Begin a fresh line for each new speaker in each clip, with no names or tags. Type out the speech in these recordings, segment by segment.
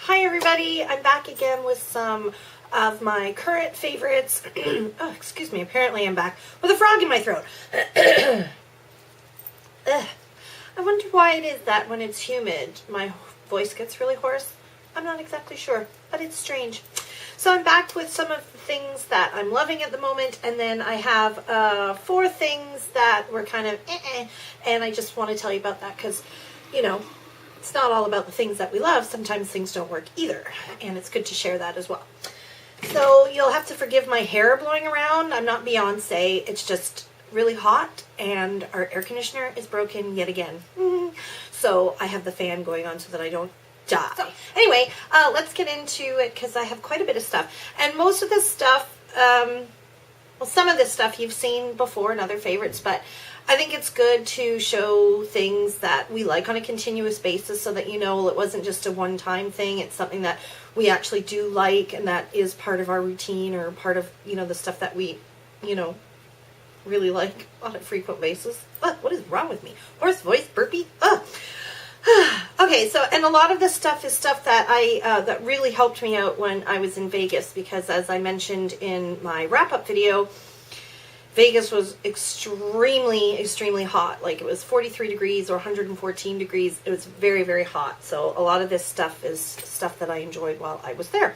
Hi everybody, I'm back again with some of my current favorites. Oh, excuse me, apparently I'm back with a frog in my throat. I wonder why it is that when it's humid, my voice gets really hoarse. I'm not exactly sure, but it's strange. So I'm back with some of the things that I'm loving at the moment, and then I have 4 things that were kind of and I just want to tell you about that because, you know, it's not all about the things that we love. Sometimes things don't work either, and it's good to share that as well. So you'll have to forgive my hair blowing around. I'm not Beyonce. It's just really hot, and our air conditioner is broken yet again. So I have the fan going on so that I don't die. So anyway, let's get into it because I have quite a bit of stuff. And most of this stuff, well, some of this stuff you've seen before in other favorites, but I think it's good to show things that we like on a continuous basis so that you know it wasn't just a one-time thing. It's something that we actually do like and that is part of our routine or part of, you know, the stuff that we, you know, really like on a frequent basis. What is wrong with me? Hoarse voice, burpee? Okay, so, and a lot of this stuff is stuff that that really helped me out when I was in Vegas because as I mentioned in my wrap-up video, Vegas was extremely, extremely hot. Like it was 43 degrees or 114 degrees. It was very, very hot. So a lot of this stuff is stuff that I enjoyed while I was there.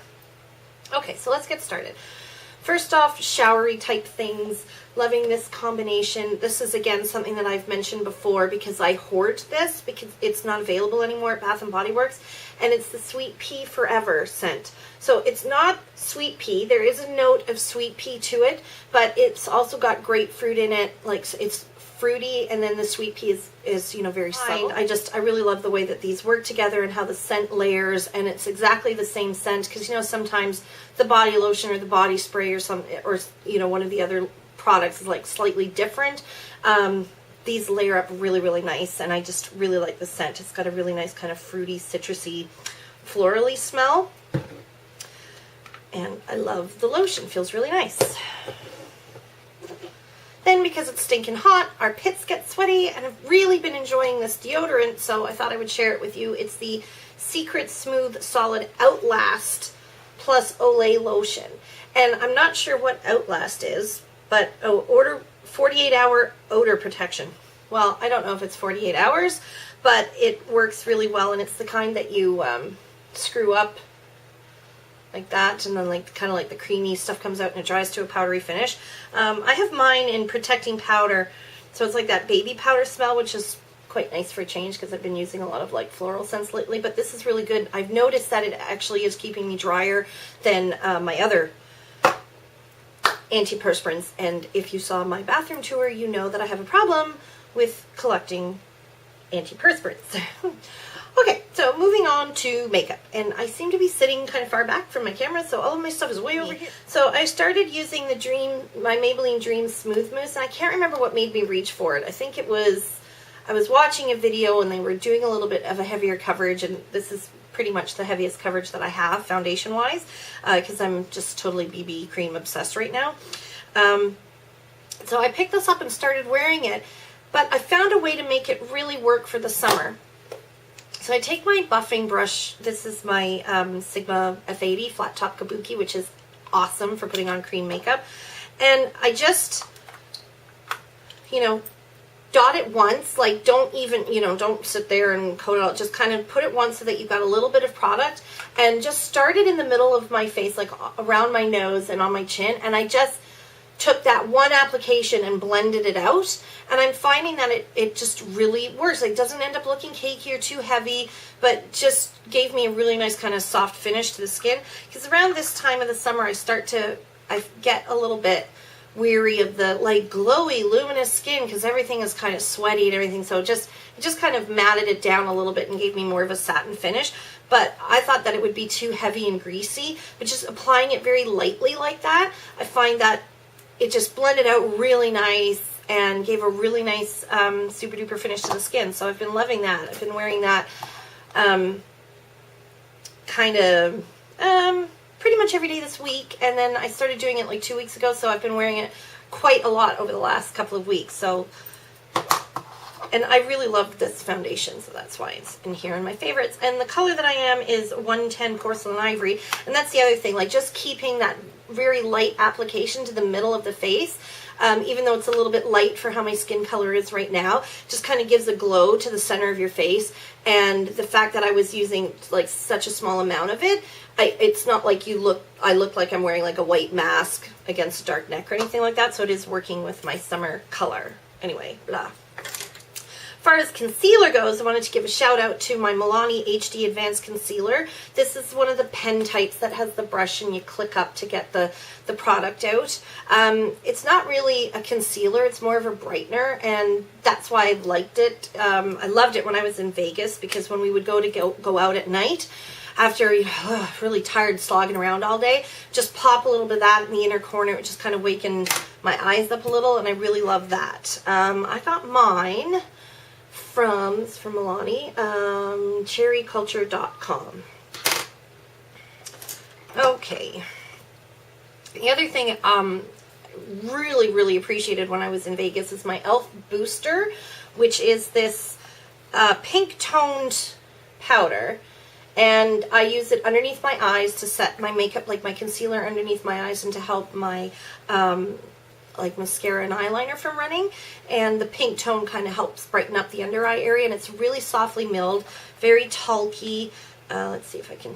Okay, so let's get started. First off, showery type things. Loving this combination. This is again something that I've mentioned before because I hoard this because it's not available anymore at Bath & Body Works. And it's the Sweet Pea Forever scent. So it's not sweet pea. There is a note of sweet pea to it, but it's also got grapefruit in it. Like it's fruity, and then the sweet pea is you know, very subtle. I really love the way that these work together and how the scent layers, and it's exactly the same scent because you know sometimes the body lotion or the body spray or you know one of the other products is like slightly different. These layer up really, really nice, and I just really like the scent. It's got a really nice kind of fruity, citrusy, florally smell. And I love the lotion. Feels really nice. Then, because it's stinking hot, our pits get sweaty, and I've really been enjoying this deodorant, so I thought I would share it with you. It's the Secret Smooth Solid Outlast plus Olay Lotion. And I'm not sure what Outlast is, but order 48-hour odor protection. Well, I don't know if it's 48 hours, but it works really well, and it's the kind that you screw up like that, and then like kind of like the creamy stuff comes out and it dries to a powdery finish. I have mine in Protecting Powder, so it's like that baby powder smell, which is quite nice for a change because I've been using a lot of like floral scents lately, but this is really good. I've noticed that it actually is keeping me drier than my other antiperspirants, and if you saw my bathroom tour, you know that I have a problem with collecting antiperspirants. Okay, so moving on to makeup, and I seem to be sitting kind of far back from my camera, so all of my stuff is way over here. So I started using my Maybelline Dream Smooth Mousse, and I can't remember what made me reach for it. I think it was, I was watching a video and they were doing a little bit of a heavier coverage, and this is pretty much the heaviest coverage that I have foundation wise because I'm just totally BB cream obsessed right now. So I picked this up and started wearing it, but I found a way to make it really work for the summer. So I take my buffing brush. This is my Sigma F80 Flat Top Kabuki, which is awesome for putting on cream makeup, and I just, you know, dot it once, like don't even, you know, don't sit there and coat it out, just kind of put it once so that you've got a little bit of product, and just start it in the middle of my face, like around my nose and on my chin, and I just took that one application and blended it out, and I'm finding that it just really works. Like, it doesn't end up looking cakey or too heavy, but just gave me a really nice kind of soft finish to the skin, because around this time of the summer I get a little bit weary of the like glowy luminous skin because everything is kind of sweaty and everything, so it just kind of matted it down a little bit and gave me more of a satin finish. But I thought that it would be too heavy and greasy, but just applying it very lightly like that, I find that it just blended out really nice and gave a really nice super duper finish to the skin. So I've been loving that. I've been wearing that kind of pretty much every day this week, and then I started doing it like 2 weeks ago, so I've been wearing it quite a lot over the last couple of weeks. So And I really love this foundation, so that's why it's in here in my favorites. And the color that I am is 110 Porcelain Ivory. And that's the other thing, like just keeping that very light application to the middle of the face, even though it's a little bit light for how my skin color is right now, just kind of gives a glow to the center of your face. And the fact that I was using like such a small amount of it, it's not like I look like I'm wearing like a white mask against a dark neck or anything like that. So it is working with my summer color. Anyway, blah. As far as concealer goes, I wanted to give a shout out to my Milani HD Advanced Concealer. This is one of the pen types that has the brush and you click up to get the product out. It's not really a concealer, it's more of a brightener, and that's why I liked it. I loved it when I was in Vegas, because when we would go out at night, after really tired slogging around all day, just pop a little bit of that in the inner corner. It just kind of wakened my eyes up a little, and I really love that. I got mine from Milani, cherryculture.com. Okay. The other thing really appreciated when I was in Vegas is my e.l.f. Booster, which is this pink toned powder. And I use it underneath my eyes to set my makeup, like my concealer underneath my eyes, and to help my like mascara and eyeliner from running. And the pink tone kind of helps brighten up the under eye area, and it's really softly milled, very talky. Let's see if I can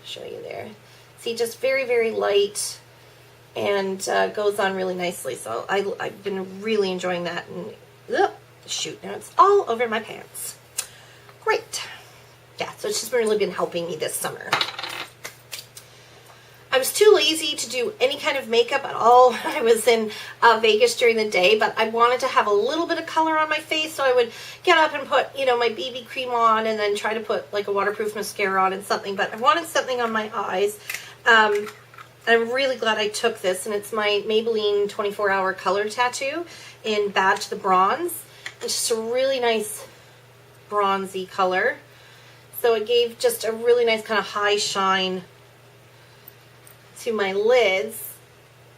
show you there. See, just very light, and goes on really nicely. So I've been really enjoying that. And shoot, now it's all over my pants. Great. Yeah, so it's just really been helping me this summer. I was too lazy to do any kind of makeup at all when I was in Vegas during the day, but I wanted to have a little bit of color on my face, so I would get up and put, you know, my BB cream on, and then try to put like a waterproof mascara on and something, but I wanted something on my eyes. I'm really glad I took this, and it's my Maybelline 24-Hour Color Tattoo in Bad to the Bronze. It's just a really nice bronzy color. So it gave just a really nice kind of high shine to my lids.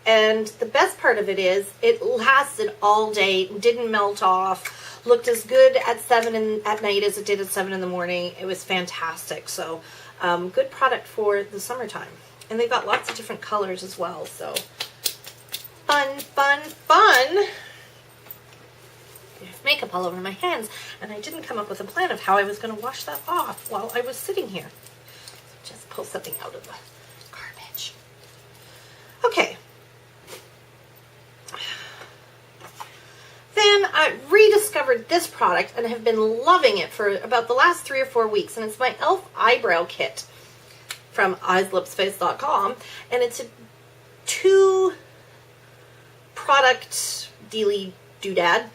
And the best part of it is it lasted all day, didn't melt off, looked as good at 7 at night as it did at 7 in the morning. It was fantastic. So good product for the summertime. And they've got lots of different colors as well. So fun. There's makeup all over my hands, and I didn't come up with a plan of how I was going to wash that off while I was sitting here. So just pull something out of the garbage. Okay. Then I rediscovered this product and have been loving it for about the last 3 or 4 weeks, and it's my e.l.f. Eyebrow Kit from EyeSlipsFace.com, and it's a 2-product dealy doodad.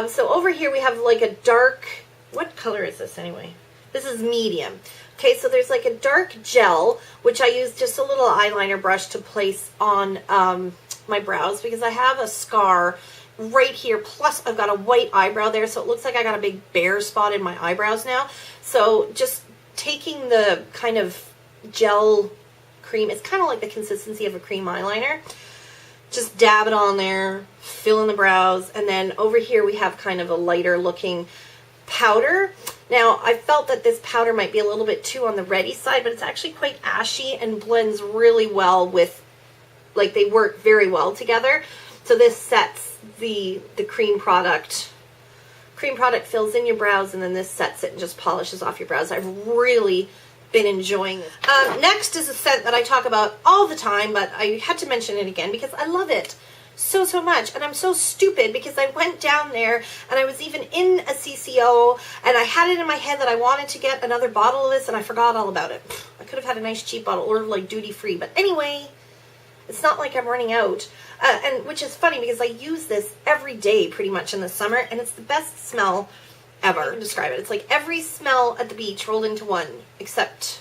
So over here we have like a dark, what color is this anyway? This is medium. Okay, so there's like a dark gel, which I use just a little eyeliner brush to place on my brows, because I have a scar right here, plus I've got a white eyebrow there, so it looks like I got a big bare spot in my eyebrows now. So just taking the kind of gel cream, it's kind of like the consistency of a cream eyeliner, just dab it on there, fill in the brows, and then over here we have kind of a lighter looking powder. Now, I felt that this powder might be a little bit too on the reddy side, but it's actually quite ashy and blends really well with, like, they work very well together. So this sets the cream product. Cream product fills in your brows, and then this sets it and just polishes off your brows. I've really been enjoying this. Next is a scent that I talk about all the time, but I had to mention it again because I love it so much. And I'm so stupid because I went down there and I was even in a CCO and I had it in my head that I wanted to get another bottle of this, and I forgot all about it. I could have had a nice cheap bottle or like duty free, but anyway, it's not like I'm running out. And which is funny because I use this every day pretty much in the summer, and it's the best smell ever. I can describe it. It's like every smell at the beach rolled into one, except,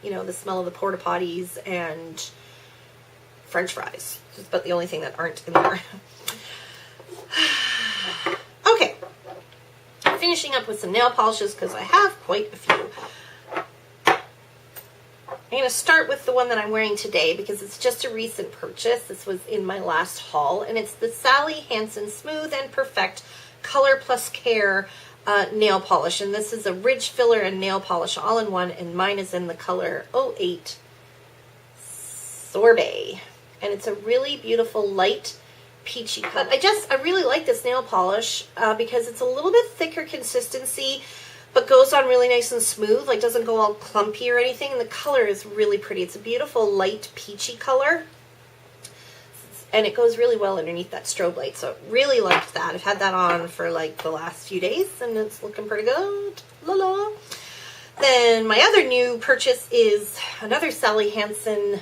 you know, the smell of the porta potties and French fries. It's about the only thing that aren't in there. Okay. Finishing up with some nail polishes because I have quite a few. I'm going to start with the one that I'm wearing today because it's just a recent purchase. This was in my last haul, and it's the Sally Hansen Smooth and Perfect Color Plus Care nail polish. And this is a ridge filler and nail polish all in one. And mine is in the color 08 Sorbet. And it's a really beautiful light peachy color. I really like this nail polish because it's a little bit thicker consistency, but goes on really nice and smooth, like doesn't go all clumpy or anything. And the color is really pretty. It's a beautiful light peachy color. And it goes really well underneath that strobe light. So really liked that. I've had that on for like the last few days and it's looking pretty good. La la. Then my other new purchase is another Sally Hansen.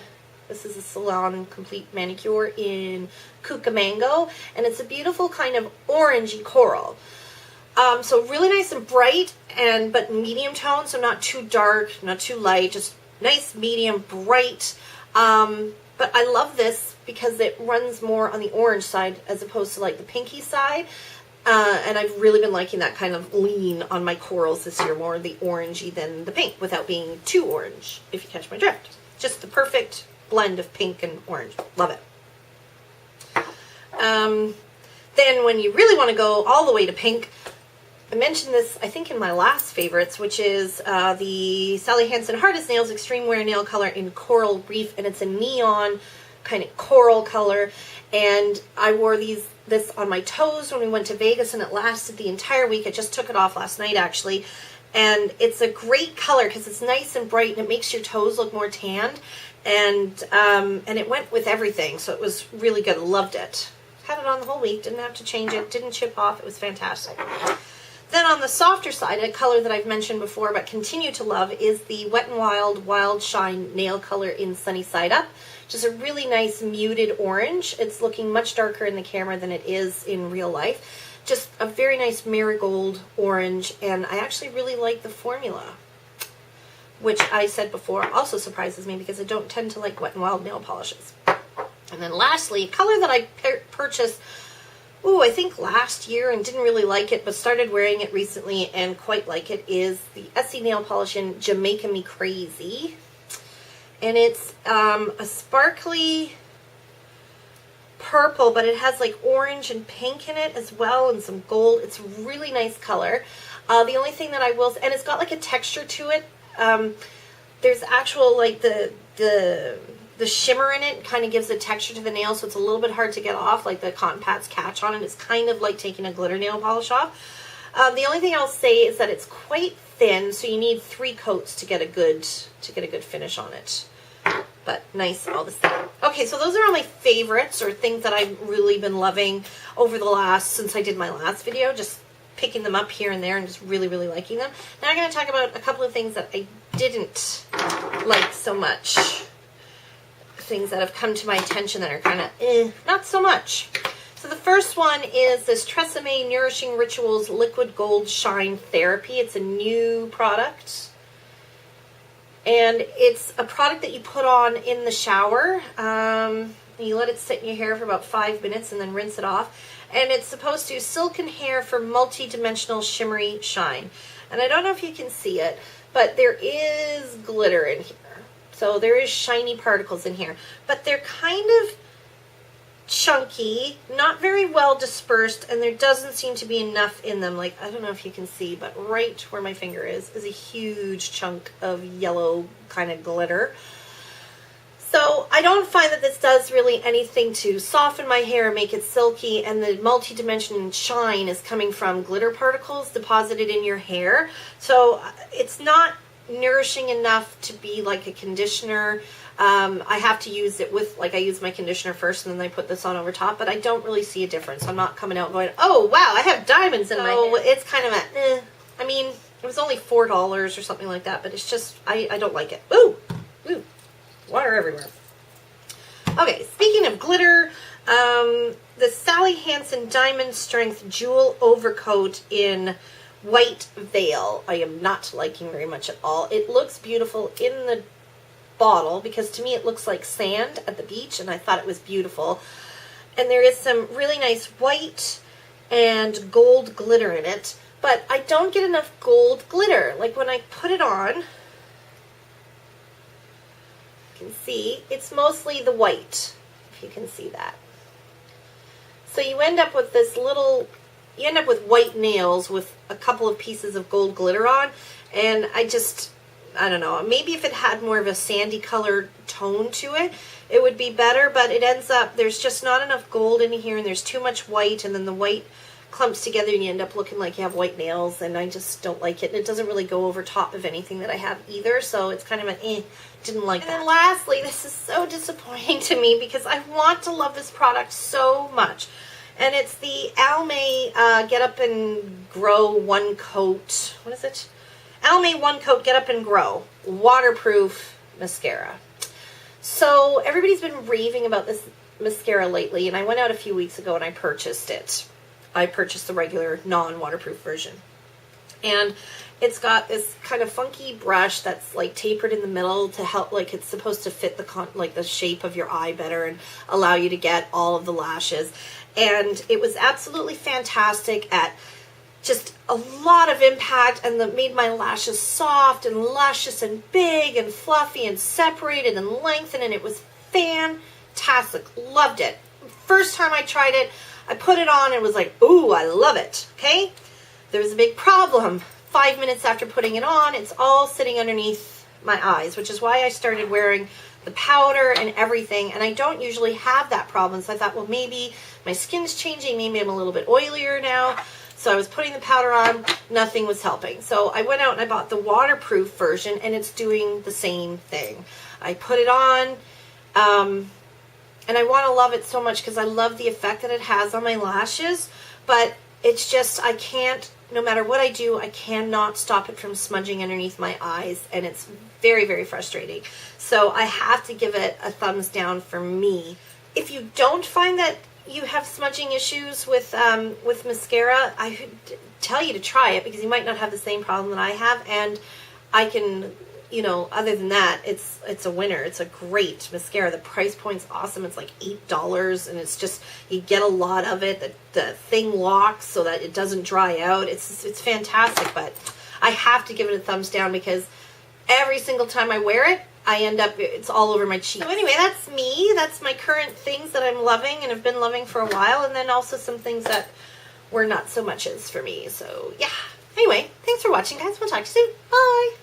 This is a Salon Complete Manicure in Cucamonga. And it's a beautiful kind of orangey coral. So really nice and bright, but medium tone, so not too dark, not too light, just nice, medium, bright. But I love this because it runs more on the orange side as opposed to like the pinky side. And I've really been liking that kind of lean on my corals this year, more the orangey than the pink, without being too orange, if you catch my drift. Just the perfect blend of pink and orange. Love it. Then when you really want to go all the way to pink, I mentioned this, I think, in my last favorites, which is the Sally Hansen Hardest Nails Extreme Wear Nail Color in Coral Reef, and it's a neon kind of coral color. And I wore this on my toes when we went to Vegas, and it lasted the entire week. I just took it off last night, actually. And it's a great color because it's nice and bright, and it makes your toes look more tanned. And it went with everything, so it was really good. Loved it. Had it on the whole week, didn't have to change it, didn't chip off. It was fantastic. Then on the softer side, a color that I've mentioned before but continue to love is the Wet n Wild Wild Shine Nail Color in Sunny Side Up. Just a really nice muted orange. It's looking much darker in the camera than it is in real life. Just a very nice marigold orange, and I actually really like the formula, which I said before also surprises me because I don't tend to like Wet n Wild nail polishes. And then lastly, a color that I purchased I think last year and didn't really like it, but started wearing it recently and quite like it, is the Essie Nail Polish in Jamaica Me Crazy. And it's a sparkly purple, but it has like orange and pink in it as well, and some gold. It's a really nice color. The only thing that I will, and it's got like a texture to it. There's actual like the shimmer in it kind of gives a texture to the nail, so it's a little bit hard to get off, like the cotton pads catch on it. It's kind of like taking a glitter nail polish off. The only thing I'll say is that it's quite thin, so you need 3 coats to get a good finish on it. But nice all the same. Okay, so those are all my favorites, or things that I've really been loving over the since I did my last video, just picking them up here and there and just really, really liking them. Now I'm going to talk about a couple of things that I didn't like so much. Things that have come to my attention that are kind of not so much. So the first one is this Tresemme Nourishing Rituals Liquid Gold Shine Therapy. It's a new product. And it's a product that you put on in the shower. You let it sit in your hair for about 5 minutes and then rinse it off. And it's supposed to silken hair for multi-dimensional shimmery shine. And I don't know if you can see it, but there is glitter in here. So there is shiny particles in here, but they're kind of chunky, not very well dispersed, and there doesn't seem to be enough in them. Like, I don't know if you can see, but right where my finger is a huge chunk of yellow kind of glitter. So I don't find that this does really anything to soften my hair, make it silky, and the multi-dimension shine is coming from glitter particles deposited in your hair. So it's not nourishing enough to be like a conditioner. I have to use it with, like, I use my conditioner first and then I put this on over top, but I don't really see a difference. I'm not coming out going, oh wow, I have diamonds in my hair. It's kind of I mean, it was only $4 or something like that, but it's just, I don't like it. Ooh, water everywhere. Okay, speaking of glitter, the Sally Hansen Diamond Strength Jewel Overcoat in White Veil, I am not liking very much at all. It looks beautiful in the bottle because to me it looks like sand at the beach, and I thought it was beautiful. And there is some really nice white and gold glitter in it, but I don't get enough gold glitter. Like when I put it on, you can see it's mostly the white, if you can see that. So you end up with this little you end up with white nails with a couple of pieces of gold glitter on, and I don't know, maybe if it had more of a sandy colored tone to it, it would be better, but it ends up, there's just not enough gold in here, and there's too much white, and then the white clumps together and you end up looking like you have white nails, and I just don't like it, and it doesn't really go over top of anything that I have either, so it's kind of an didn't like that. And then lastly, this is so disappointing to me because I want to love this product so much, and it's the Almay Get Up and Grow One Coat, what is it? Almay One Coat Get Up and Grow Waterproof Mascara. So everybody's been raving about this mascara lately, and I went out a few weeks ago and I purchased it. I purchased the regular non-waterproof version. And it's got this kind of funky brush that's like tapered in the middle to help, like it's supposed to fit the shape of your eye better and allow you to get all of the lashes. And it was absolutely fantastic at just a lot of impact, and that made my lashes soft and luscious and big and fluffy and separated and lengthened, and it was fantastic. Loved it. First time I tried it, I put it on and was like, ooh, I love it. Okay? There was a big problem. 5 minutes after putting it on, it's all sitting underneath my eyes, which is why I started wearing the powder and everything, and I don't usually have that problem, so I thought, well, maybe my skin's changing, maybe I'm a little bit oilier now. So I was putting the powder on, nothing was helping. So I went out and I bought the waterproof version, and it's doing the same thing. I put it on, and I want to love it so much because I love the effect that it has on my lashes, but it's just, I can't, no matter what I do, I cannot stop it from smudging underneath my eyes, and it's very, very frustrating. So I have to give it a thumbs down for me. If you don't find that you have smudging issues with mascara, I would tell you to try it because you might not have the same problem that I have, and I can, you know, other than that, it's a winner. It's a great mascara. The price point's awesome. It's like $8, and it's just, you get a lot of it. The thing locks so that it doesn't dry out. It's fantastic, but I have to give it a thumbs down because every single time I wear it, I end up, it's all over my cheeks. So anyway, that's me. That's my current things that I'm loving and have been loving for a while, and then also some things that were not so much as for me. So yeah. Anyway, thanks for watching, guys. We'll talk to you soon. Bye.